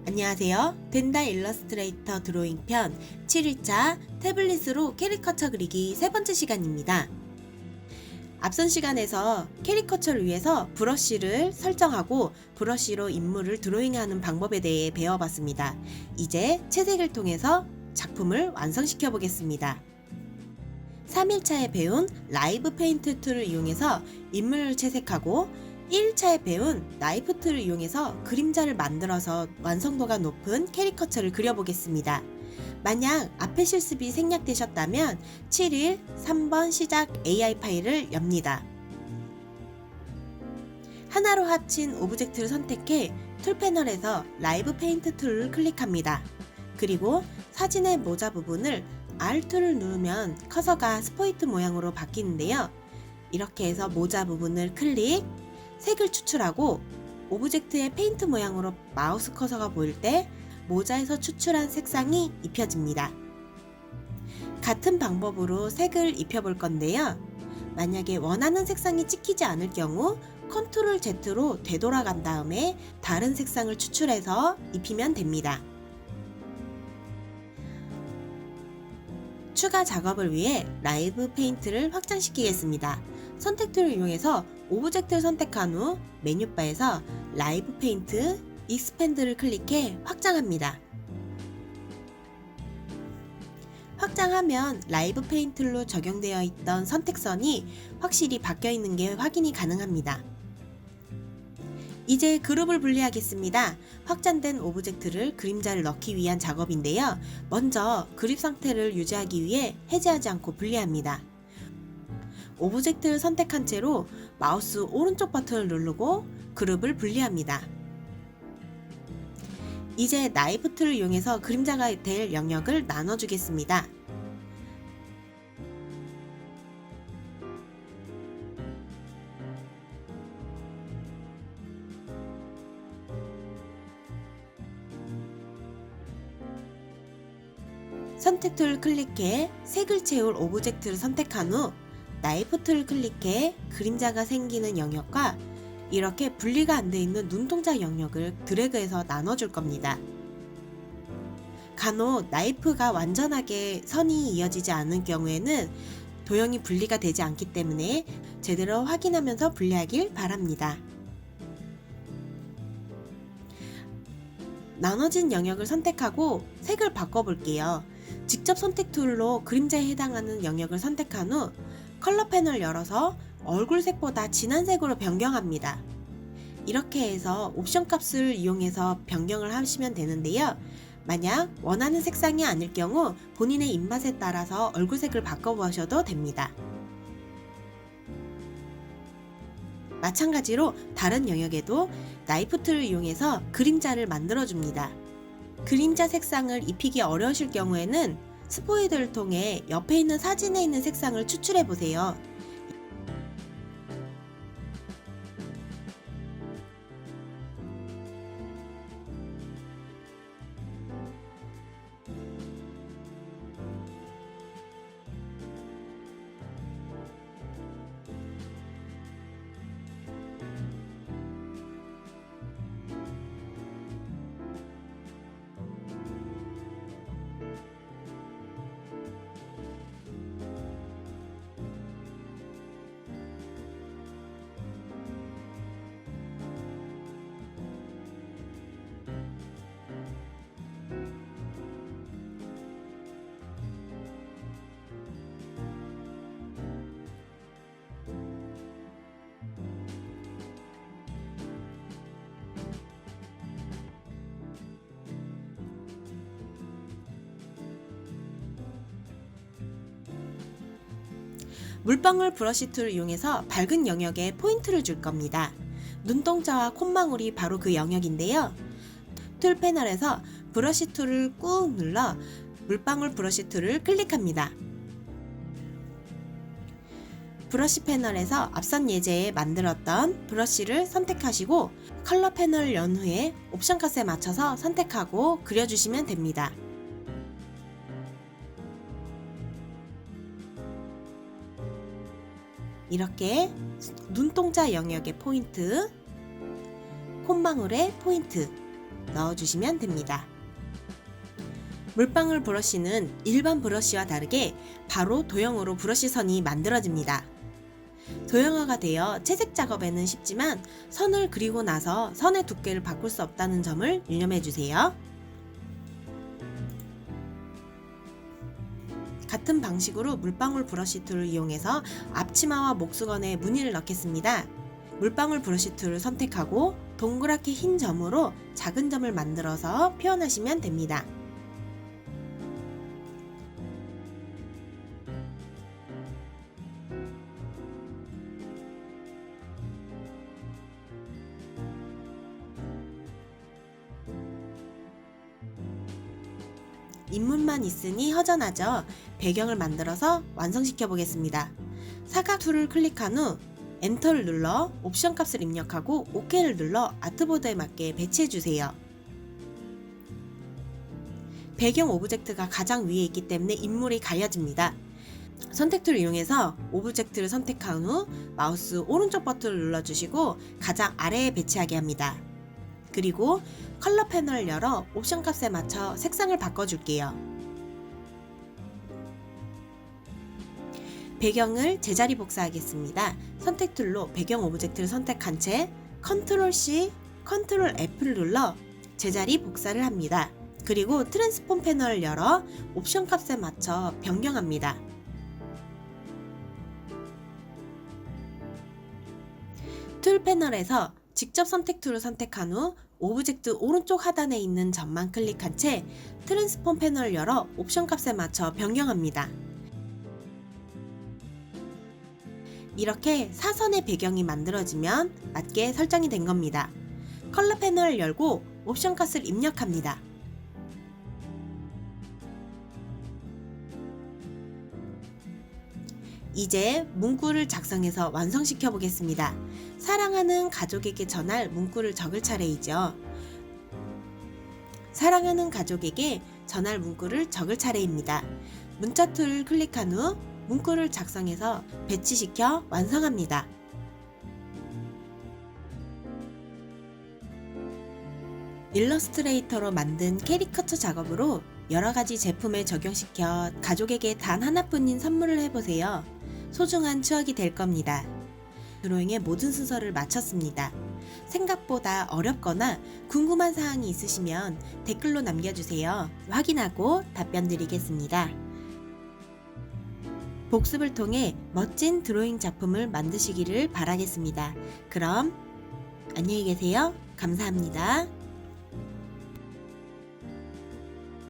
안녕하세요. 된다 일러스트레이터 드로잉 편 7일차 태블릿으로 캐리커처 그리기 세 번째 시간입니다. 앞선 시간에서 캐리커처를 위해서 브러쉬를 설정하고 브러쉬로 인물을 드로잉하는 방법에 대해 배워봤습니다. 이제 채색을 통해서 작품을 완성시켜 보겠습니다. 3일차에 배운 라이브 페인트 툴을 이용해서 인물을 채색하고 1일차에 배운 나이프 툴을 이용해서 그림자를 만들어서 완성도가 높은 캐리커처를 그려보겠습니다. 만약 앞의 실습이 생략되셨다면 7일 3번 시작 AI 파일을 엽니다. 하나로 합친 오브젝트를 선택해 툴 패널에서 라이브 페인트 툴을 클릭합니다. 그리고 사진의 모자 부분을 Alt를 누르면 커서가 스포이트 모양으로 바뀌는데요. 이렇게 해서 모자 부분을 클릭, 색을 추출하고 오브젝트의 페인트 모양으로 마우스 커서가 보일 때 모자에서 추출한 색상이 입혀집니다. 같은 방법으로 색을 입혀볼 건데요. 만약에 원하는 색상이 찍히지 않을 경우 컨트롤 Z로 되돌아간 다음에 다른 색상을 추출해서 입히면 됩니다. 추가 작업을 위해 라이브 페인트를 확장시키겠습니다. 선택 툴을 이용해서 오브젝트를 선택한 후 메뉴바에서 라이브 페인트 익스펜드를 클릭해 확장합니다. 확장하면 라이브 페인트로 적용되어 있던 선택선이 확실히 바뀌어 있는 게 확인이 가능합니다. 이제 그룹을 분리하겠습니다. 확장된 오브젝트를 그림자를 넣기 위한 작업인데요. 먼저 그립 상태를 유지하기 위해 해제하지 않고 분리합니다. 오브젝트를 선택한 채로 마우스 오른쪽 버튼을 누르고 그룹을 분리합니다. 이제 나이프 툴을 이용해서 그림자가 될 영역을 나눠주겠습니다. 선택 툴을 클릭해 색을 채울 오브젝트를 선택한 후 나이프 툴을 클릭해 그림자가 생기는 영역과 이렇게 분리가 안 되어 있는 눈동자 영역을 드래그해서 나눠줄 겁니다. 간혹 나이프가 완전하게 선이 이어지지 않은 경우에는 도형이 분리가 되지 않기 때문에 제대로 확인하면서 분리하길 바랍니다. 나눠진 영역을 선택하고 색을 바꿔볼게요. 직접 선택 툴로 그림자에 해당하는 영역을 선택한 후 컬러 패널을 열어서 얼굴 색보다 진한 색으로 변경합니다. 이렇게 해서 옵션 값을 이용해서 변경을 하시면 되는데요. 만약 원하는 색상이 아닐 경우 본인의 입맛에 따라서 얼굴색을 바꿔보셔도 됩니다. 마찬가지로 다른 영역에도 나이프 툴을 이용해서 그림자를 만들어줍니다. 그림자 색상을 입히기 어려우실 경우에는 스포이드를 통해 옆에 있는 사진에 있는 색상을 추출해보세요. 물방울 브러쉬 툴을 이용해서 밝은 영역에 포인트를 줄 겁니다. 눈동자와 콧망울이 바로 그 영역인데요. 툴 패널에서 브러쉬 툴을 꾹 눌러 물방울 브러쉬 툴을 클릭합니다. 브러쉬 패널에서 앞선 예제에 만들었던 브러쉬를 선택하시고 컬러 패널을 연 후에 옵션 값에 맞춰서 선택하고 그려주시면 됩니다. 이렇게 눈동자 영역의 포인트, 콧망울의 포인트, 넣어주시면 됩니다. 물방울 브러쉬는 일반 브러쉬와 다르게 바로 도형으로 브러쉬 선이 만들어집니다. 도형화가 되어 채색 작업에는 쉽지만 선을 그리고 나서 선의 두께를 바꿀 수 없다는 점을 유념해 주세요. 같은 방식으로 물방울 브러쉬 툴을 이용해서 앞치마와 목수건에 무늬를 넣겠습니다. 물방울 브러쉬 툴을 선택하고 동그랗게 흰 점으로 작은 점을 만들어서 표현하시면 됩니다. 인물만 있으니 허전하죠. 배경을 만들어서 완성시켜 보겠습니다. 사각 툴을 클릭한 후 엔터를 눌러 옵션 값을 입력하고 OK를 눌러 아트보드에 맞게 배치해 주세요. 배경 오브젝트가 가장 위에 있기 때문에 인물이 가려집니다. 선택 툴을 이용해서 오브젝트를 선택한 후 마우스 오른쪽 버튼을 눌러주시고 가장 아래에 배치하게 합니다. 그리고 컬러 패널을 열어 옵션 값에 맞춰 색상을 바꿔줄게요. 배경을 제자리 복사하겠습니다. 선택 툴로 배경 오브젝트를 선택한 채 컨트롤 C, 컨트롤 F를 눌러 제자리 복사를 합니다. 그리고 트랜스폼 패널을 열어 옵션 값에 맞춰 변경합니다. 툴 패널에서 직접 선택 툴을 선택한 후 오브젝트 오른쪽 하단에 있는 점만 클릭한 채 트랜스폼 패널을 열어 옵션 값에 맞춰 변경합니다. 이렇게 사선의 배경이 만들어지면 맞게 설정이 된 겁니다. 컬러 패널을 열고 옵션 값을 입력합니다. 이제 문구를 작성해서 완성시켜 보겠습니다. 사랑하는 가족에게 전할 문구를 적을 차례이죠. 사랑하는 가족에게 전할 문구를 적을 차례입니다. 문자 툴을 클릭한 후 문구를 작성해서 배치시켜 완성합니다. 일러스트레이터로 만든 캐리커처 작업으로 여러가지 제품에 적용시켜 가족에게 단 하나뿐인 선물을 해보세요. 소중한 추억이 될 겁니다. 드로잉의 모든 순서를 마쳤습니다. 생각보다 어렵거나 궁금한 사항이 있으시면 댓글로 남겨주세요. 확인하고 답변 드리겠습니다. 복습을 통해 멋진 드로잉 작품을 만드시기를 바라겠습니다. 그럼 안녕히 계세요. 감사합니다.